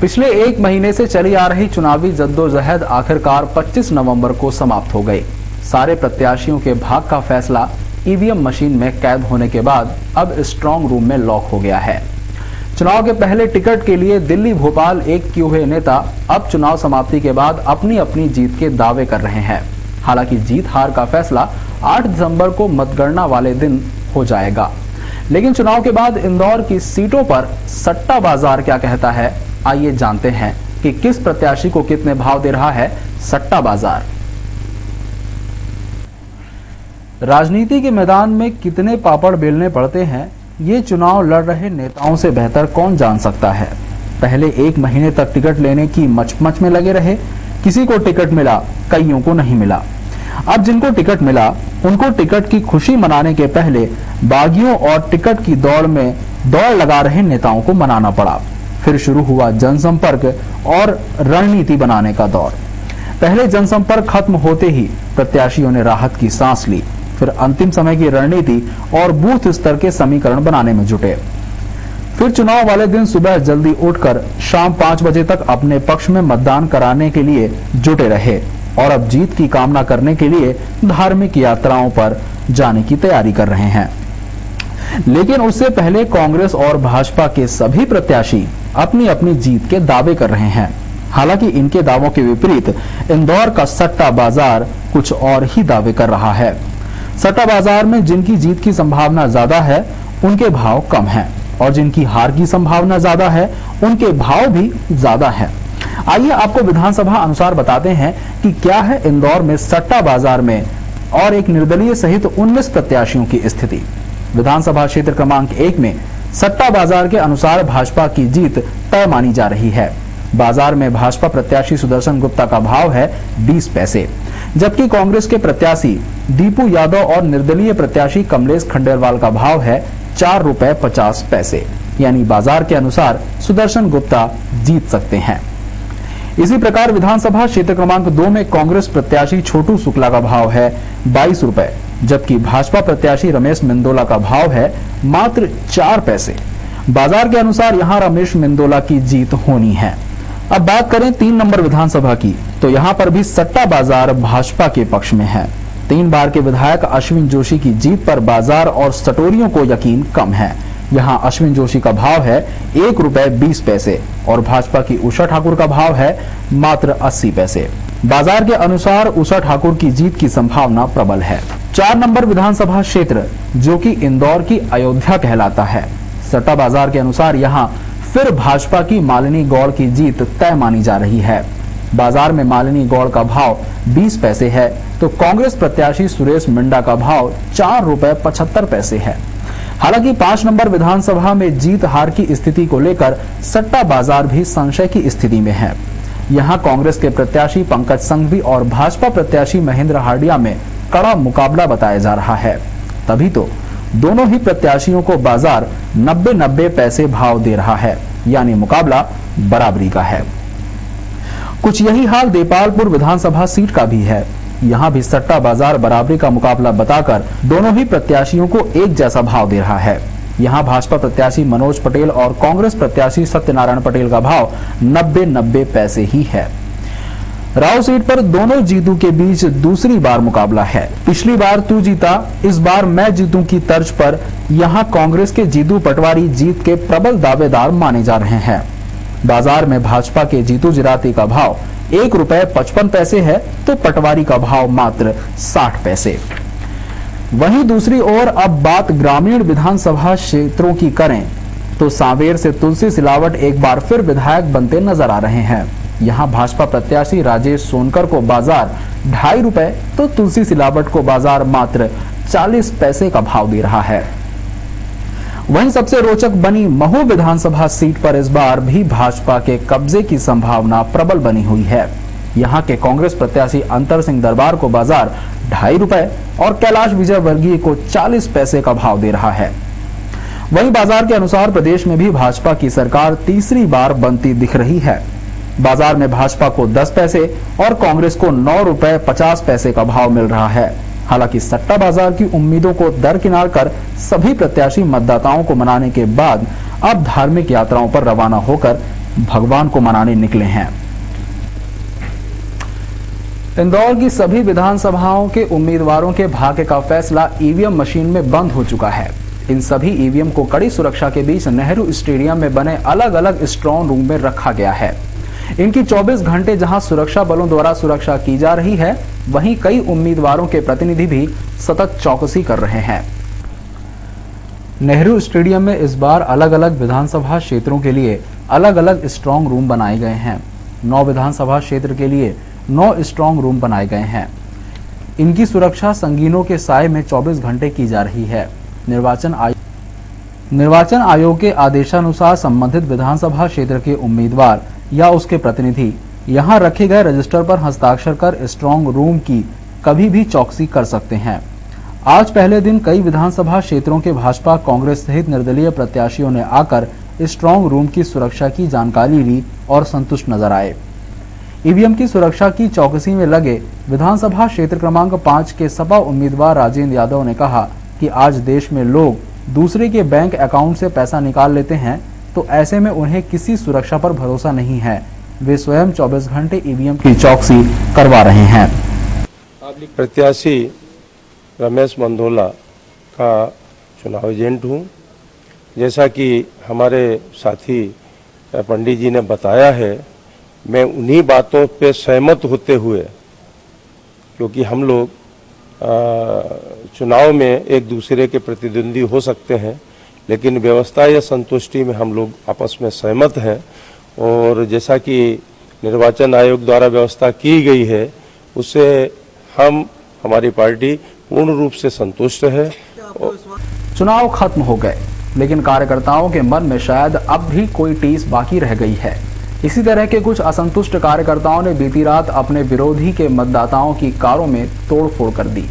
पिछले एक महीने से चली आ रही चुनावी जद्दोजहद आखिरकार 25 नवंबर को समाप्त हो गई। सारे प्रत्याशियों के भाग्य का फैसला ईवीएम मशीन में कैद होने के बाद अब स्ट्रांग रूम में लॉक हो गया है। चुनाव के पहले टिकट के लिए दिल्ली भोपाल एक किए हुए नेता अब चुनाव समाप्ति के बाद अपनी अपनी जीत के दावे कर रहे हैं। हालांकि जीत हार का फैसला 8 दिसंबर को मतगणना वाले दिन हो जाएगा, लेकिन चुनाव के बाद इंदौर की सीटों पर सट्टा बाजार क्या कहता है, आइए जानते हैं कि किस प्रत्याशी को कितने भाव दे रहा है सट्टा बाजार। राजनीति के मैदान में कितने पापड़ बेलने पड़ते हैं, ये चुनाव लड़ रहे नेताओं से बेहतर कौन जान सकता है। पहले एक महीने तक टिकट लेने की मचमच में लगे रहे, किसी को टिकट मिला, कईयों को नहीं मिला। अब जिनको टिकट मिला उनको टिकट की खुशी मनाने के पहले बागियों और टिकट की दौड़ में दौड़ लगा रहे नेताओं को मनाना पड़ा। फिर शुरू हुआ जनसंपर्क और रणनीति बनाने का दौर। पहले जनसंपर्क खत्म होते ही प्रत्याशियों ने राहत की सांस ली, फिर अंतिम समय की रणनीति और बूथ स्तर के समीकरण बनाने में जुटे। फिर चुनाव वाले दिन सुबह जल्दी उठकर शाम 5 बजे तक अपने पक्ष में मतदान कराने के लिए जुटे रहे और अब जीत की कामना करने के लिए धार्मिक यात्राओं पर जाने की तैयारी कर रहे हैं। लेकिन उससे पहले कांग्रेस और भाजपा के सभी प्रत्याशी अपनी अपनी जीत के दावे कर रहे हैं। हालांकि इनके दावों के विपरीत इंदौर का सट्टा बाजार कुछ और ही दावे कर रहा है। सट्टा बाजार में जिनकी जीत की संभावना ज्यादा है उनके भाव कम हैं और जिनकी हार की संभावना ज्यादा है उनके भाव भी ज्यादा है। आइए आपको विधानसभा अनुसार बताते हैं कि क्या है इंदौर में सट्टा बाजार में और एक निर्दलीय सहित 19 प्रत्याशियों की स्थिति। विधानसभा क्षेत्र क्रमांक 1 में सट्टा बाजार के अनुसार भाजपा की जीत तय मानी जा रही है। बाजार में भाजपा प्रत्याशी सुदर्शन गुप्ता का भाव है 20 पैसे, जबकि कांग्रेस के प्रत्याशी दीपू यादव और निर्दलीय प्रत्याशी कमलेश खंडेलवाल का भाव है 4 रुपए 50 पैसे। यानी बाजार के अनुसार सुदर्शन गुप्ता जीत सकते हैं। इसी प्रकार विधानसभा क्षेत्र क्रमांक 2 में कांग्रेस प्रत्याशी छोटू शुक्ला का भाव है 22 रुपए, जबकि भाजपा प्रत्याशी रमेश मिंदोला का भाव है मात्र 4 पैसे। बाजार के अनुसार यहां रमेश मिंदोला की जीत होनी है। अब बात करें 3 नंबर विधानसभा की, तो यहां पर भी सट्टा बाजार भाजपा के पक्ष में है। 3 बार के विधायक अश्विन जोशी की जीत पर बाजार और सटोरियों को यकीन कम है। यहाँ अश्विन जोशी का भाव है 1 रुपए 20 पैसे और भाजपा की उषा ठाकुर का भाव है मात्र 80 पैसे। बाजार के अनुसार उषा ठाकुर की जीत की संभावना प्रबल है। 4 नंबर विधानसभा क्षेत्र जो कि इंदौर की अयोध्या कहलाता है। सट्टा बाजार के अनुसार यहाँ फिर भाजपा की मालिनी गौड़ की जीत तय मानी जा रही है। बाजार में मालिनी गौड़ का भाव 20 पैसे है, तो कांग्रेस प्रत्याशी सुरेश मिंडा का भाव 4 रुपए 75 पैसे है। हालांकि 5 नंबर विधानसभा में जीत हार की स्थिति को लेकर सट्टा बाजार भी संशय की स्थिति में है। यहां कांग्रेस के प्रत्याशी पंकज संघवी और भाजपा प्रत्याशी महेंद्र हार्डिया में कड़ा मुकाबला बताया जा रहा है। तभी तो दोनों ही प्रत्याशियों को बाजार 90-90 पैसे भाव दे रहा है, यानी मुकाबला बराबरी का है। कुछ यही हाल देपालपुर विधानसभा सीट का भी है। यहाँ भी सट्टा बाजार बराबरी का मुकाबला बताकर दोनों ही प्रत्याशियों को एक जैसा भाव दे रहा है। यहाँ भाजपा प्रत्याशी मनोज पटेल और कांग्रेस प्रत्याशी सत्यनारायण पटेल का भाव 90-90 पैसे ही है। राव सीट पर दोनों जीतू के बीच दूसरी बार मुकाबला है। पिछली बार तू जीता, इस बार मैं जीतूं की तर्ज पर यहाँ कांग्रेस के जीतू पटवारी जीत के प्रबल दावेदार माने जा रहे हैं। बाजार में भाजपा के जीतू जिराती का भाव 1 रुपए 55 पैसे है, तो पटवारी का भाव मात्र 60 पैसे। वहीं दूसरी ओर अब बात ग्रामीण विधानसभा क्षेत्रों की करें तो सांवेर से तुलसी सिलावट एक बार फिर विधायक बनते नजर आ रहे हैं। यहां भाजपा प्रत्याशी राजेश सोनकर को बाजार 2.5 रुपए, तो तुलसी सिलावट को बाजार मात्र 40 पैसे का भाव दे रहा है। वहीं सबसे रोचक बनी महू विधानसभा सीट पर इस बार भी भाजपा के कब्जे की संभावना प्रबल बनी हुई है। यहां के कांग्रेस प्रत्याशी अंतर सिंह दरबार को बाजार 2.5 रुपए और कैलाश विजय वर्गीय को 40 पैसे का भाव दे रहा है। वहीं बाजार के अनुसार प्रदेश में भी भाजपा की सरकार तीसरी बार बनती दिख रही है। बाजार में भाजपा को 10 पैसे और कांग्रेस को 9 रुपए 50 पैसे का भाव मिल रहा है। हालांकि सट्टा बाजार की उम्मीदों को दरकिनार कर सभी प्रत्याशी मतदाताओं को मनाने के बाद अब धार्मिक यात्राओं पर रवाना होकर भगवान को मनाने निकले हैं। इंदौर की सभी विधानसभाओं के उम्मीदवारों के भाग्य का फैसला ईवीएम मशीन में बंद हो चुका है। इन सभी ईवीएम को कड़ी सुरक्षा के बीच नेहरू स्टेडियम में बने अलग अलग स्ट्रांग रूम में रखा गया है। इनकी 24 घंटे जहां सुरक्षा बलों द्वारा सुरक्षा की जा रही है, वहीं कई उम्मीदवारों के प्रतिनिधि भी सतत चौकसी कर रहे हैं। नेहरू स्टेडियम में इस बार अलग अलग विधानसभा क्षेत्रों के लिए अलग अलग स्ट्रांग रूम बनाए गए हैं। 9 विधानसभा क्षेत्र के लिए 9 स्ट्रांग रूम बनाए गए हैं। इनकी सुरक्षा संगीनों के साए में 24 घंटे की जा रही है। निर्वाचन आयोग के आदेशानुसार संबंधित विधानसभा क्षेत्र के उम्मीदवार या उसके प्रतिनिधि यहां रखे गए रजिस्टर पर हस्ताक्षर कर स्ट्रांग रूम की कभी भी चौकसी कर सकते हैं। आज पहले दिन कई विधानसभा क्षेत्रों के भाजपा, कांग्रेस सहित निर्दलीय प्रत्याशियों ने आकर स्ट्रांग रूम की सुरक्षा की जानकारी ली और संतुष्ट नजर आए। ईवीएम की सुरक्षा की चौकसी में लगे विधानसभा क्षेत्र क्रमांक 5 के सपा उम्मीदवार राजेंद्र यादव ने कहा कि आज देश में लोग दूसरे के बैंक अकाउंट से पैसा निकाल लेते हैं, तो ऐसे में उन्हें किसी सुरक्षा पर भरोसा नहीं है। वे स्वयं 24 घंटे ईवीएम की चौकसी करवा रहे हैं। प्रत्याशी रमेश मंदोला का चुनाव एजेंट हूं। जैसा कि हमारे साथी पंडित जी ने बताया है, मैं उन्हीं बातों पे सहमत होते हुए, क्योंकि हम लोग चुनाव में एक दूसरे के प्रतिद्वंदी हो सकते हैं, लेकिन व्यवस्था या संतुष्टि में हम लोग आपस में सहमत हैं। और जैसा कि निर्वाचन आयोग द्वारा व्यवस्था की गई है, उससे हमारी पार्टी पूर्ण रूप से संतुष्ट है। चुनाव खत्म हो गए, लेकिन कार्यकर्ताओं के मन में शायद अब भी कोई टीस बाकी रह गई है। इसी तरह के कुछ असंतुष्ट कार्यकर्ताओं ने बीती रात अपने विरोधी के मतदाताओं की कारों में तोड़फोड़ कर दी।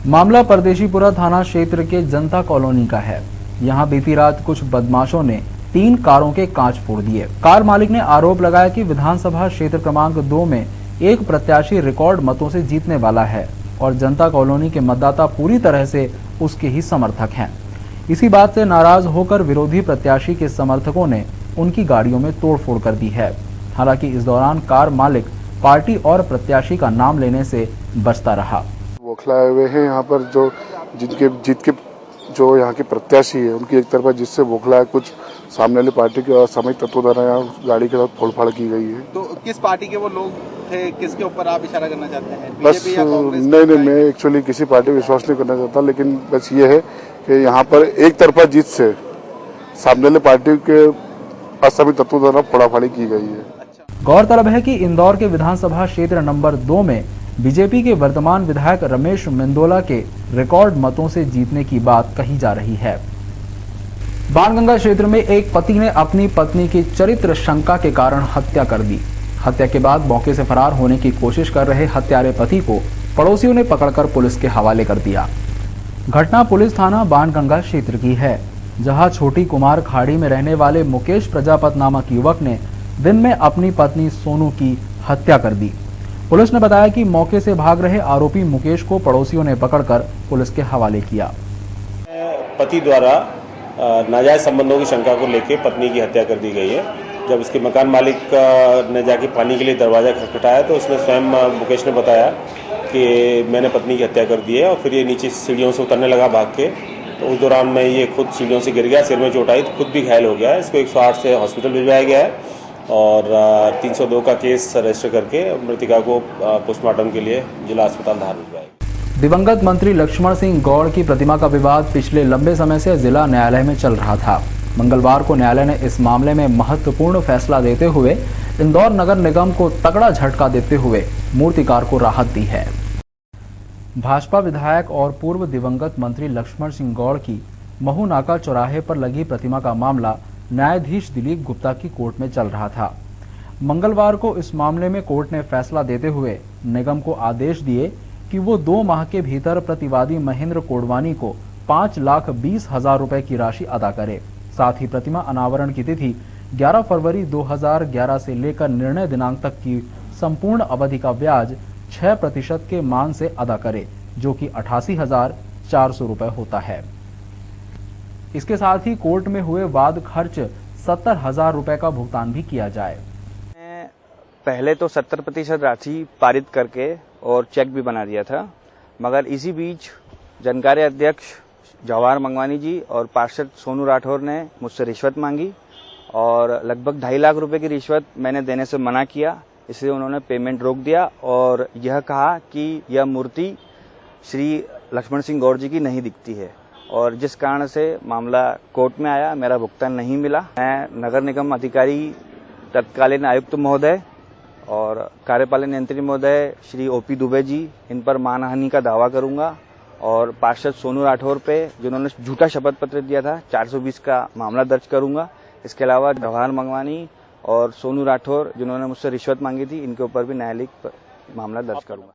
मामला परदेशीपुरा थाना क्षेत्र के जनता कॉलोनी का है। यहां बीती रात कुछ बदमाशों ने 3 कारों के कांच फोड़ दिए। कार मालिक ने आरोप लगाया कि विधानसभा क्षेत्र क्रमांक 2 में एक प्रत्याशी रिकॉर्ड मतों से जीतने वाला है और जनता कॉलोनी के मतदाता पूरी तरह से उसके ही समर्थक हैं। इसी बात से नाराज होकर विरोधी प्रत्याशी के समर्थकों ने उनकी गाड़ियों में तोड़फोड़ कर दी है। हालांकि इस दौरान कार मालिक पार्टी और प्रत्याशी का नाम लेने से बचता रहा। बौखलाए हुए हैं यहाँ पर जो जीत के जो यहाँ के प्रत्याशी है, उनकी एक तरफा जिससे बौखलाए कुछ सामने वाली पार्टी के असामयिक तत्वों द्वारा यहाँ गाड़ी के साथ फोड़फाड़ की गई है। तो किस पार्टी के वो लोग थे, किसके ऊपर आप इशारा करना चाहते हैं? बस नहीं, मैं एक्चुअली किसी पार्टी पर विश्वास नहीं करना चाहता, लेकिन बस ये है कि यहाँ पर एक तरफा जीत से सामने वाली पार्टी के असामयिक तत्वों द्वारा फोड़ाफाड़ी की गई है। गौरतलब है कि इंदौर के विधानसभा क्षेत्र नंबर 2 में बीजेपी के वर्तमान विधायक रमेश मंदोला के रिकॉर्ड मतों से जीतने की बात कही जा रही है। बाणगंगा क्षेत्र में एक पति ने अपनी पत्नी की चरित्र शंका के कारण हत्या कर दी। हत्या के बाद मौके से फरार होने की कोशिश कर रहे हत्यारे पति को पड़ोसियों ने पकड़कर पुलिस के हवाले कर दिया। घटना पुलिस थाना बाणगंगा क्षेत्र की है, जहां छोटी कुमार खाड़ी में रहने वाले मुकेश प्रजापत नामक युवक ने दिन में अपनी पत्नी सोनू की हत्या कर दी। पुलिस ने बताया कि मौके से भाग रहे आरोपी मुकेश को पड़ोसियों ने पकड़कर पुलिस के हवाले किया। पति द्वारा नाजायज संबंधों की शंका को लेकर पत्नी की हत्या कर दी गई है। जब इसके मकान मालिक ने जाके पानी के लिए दरवाजा खटखटाया तो उसने स्वयं मुकेश ने बताया कि मैंने पत्नी की हत्या कर दी है, और फिर ये नीचे सीढ़ियों से उतरने लगा भाग के। तो उस दौरान में ये खुद सीढ़ियों से गिर गया, सिर में चोट आई, तो खुद भी घायल हो गया है। इसको 108 से हॉस्पिटल भिजवाया गया है और 302 का केस रजिस्टर करके मृतिका को पोस्टमार्टम के लिए जिला अस्पताल धार भिजवाया। दिवंगत मंत्री लक्ष्मण सिंह गौड़ की प्रतिमा का विवाद पिछले लंबे समय से जिला न्यायालय में चल रहा था। मंगलवार को न्यायालय ने इस मामले में महत्वपूर्ण फैसला देते हुए इंदौर नगर निगम को तगड़ा झटका देते हुए मूर्तिकार को राहत दी है। भाजपा विधायक और पूर्व दिवंगत मंत्री लक्ष्मण सिंह गौड़ की महू नाका चौराहे पर लगी प्रतिमा का मामला न्यायाधीश दिलीप गुप्ता की कोर्ट में चल रहा था। मंगलवार को इस मामले में कोर्ट ने फैसला देते हुए निगम को आदेश दिए कि वो 2 माह के भीतर प्रतिवादी महेंद्र कोडवानी को 5,20,000 रुपए की राशि अदा करे। साथ ही प्रतिमा अनावरण की तिथि 11 फरवरी 2011 से लेकर निर्णय दिनांक तक की संपूर्ण अवधि का ब्याज 6% के मान से अदा करे, जो कि 88,400 रुपए होता है। इसके साथ ही कोर्ट में हुए वाद खर्च 70,000 रुपए का भुगतान भी किया जाए। पहले तो 70% राशि पारित करके और चेक भी बना दिया था, मगर इसी बीच जानकारी अध्यक्ष जवाहर मंगवानी जी और पार्षद सोनू राठौर ने मुझसे रिश्वत मांगी और लगभग 2.5 लाख रुपए की रिश्वत मैंने देने से मना किया। इसलिए उन्होंने पेमेंट रोक दिया और यह कहा कि यह मूर्ति श्री लक्ष्मण सिंह गौर जी की नहीं दिखती है और जिस कारण से मामला कोर्ट में आया, मेरा भुगतान नहीं मिला। मैं नगर निगम अधिकारी तत्कालीन आयुक्त महोदय और कार्यपालन यंत्री महोदय श्री ओपी दुबे जी, इन पर मानहानि का दावा करूंगा और पार्षद सोनू राठौर पे जिन्होंने झूठा शपथ पत्र दिया था 420 का मामला दर्ज करूंगा। इसके अलावा जवाहर मंगवानी और सोनू राठौर जिन्होंने मुझसे रिश्वत मांगी थी, इनके ऊपर भी न्यायालयिक मामला दर्ज करूंगा।